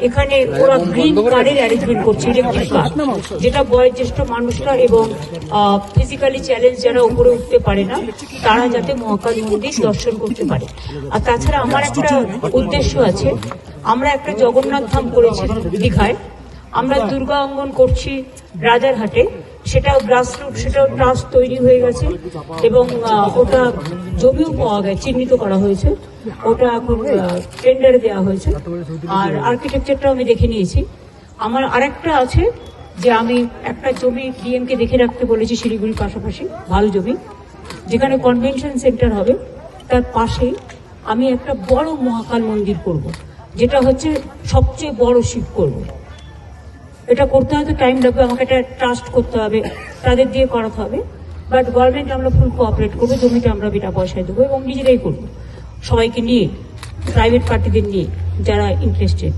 এখানে ওরা গ্রিন কার্ডের অ্যারেঞ্জমেন্ট করছে, ইলেকট্রিক কার্ড, যেটা বয়োজ্যেষ্ঠ মানুষরা এবং ফিজিক্যালি চ্যালেঞ্জ যারা উপরে উঠতে পারে না তারা যাতে মহাকাল মন্দির দর্শন করতে পারে। আর তাছাড়া আমার একটা উদ্দেশ্য আছে, আমরা একটা জগন্নাথ ধাম করেছি দীঘায়, আমরা দুর্গা অঙ্গন করছি রাজারহাটে, সেটাও গ্রাসরুট, সেটাও ট্রাস্ট তৈরি হয়ে গেছে এবং ওটা জমিও পাওয়া গেছে, চিহ্নিত করা হয়েছে, ওটা এখন টেন্ডারে দেওয়া হয়েছে। আর আর্কিটেকচারটাও আমি দেখে নিয়েছি। আমার আরেকটা আছে যে আমি একটা জমি ডিএমকে দেখে রাখতে বলেছি শিলিগুড়ির পাশাপাশি, ভালো জমি, যেখানে কনভেনশন সেন্টার হবে, তার পাশেই আমি একটা বড় মহাকাল মন্দির করব, যেটা হচ্ছে সবচেয়ে বড় শিব করব। এটা করতে হয়তো টাইম লাগবে, আমাকে একটা ট্রাস্ট করতে হবে, তাদের দিয়ে করাতে হবে, বাট গভর্নমেন্ট আমরা ফুল কোঅপারেট করবো, জমিটা আমরা বিনা পয়সায় দেবো এবং নিজেরাই করবো, সবাইকে নিয়ে, প্রাইভেট পার্টিদের নিয়ে যারা ইন্টারেস্টেড।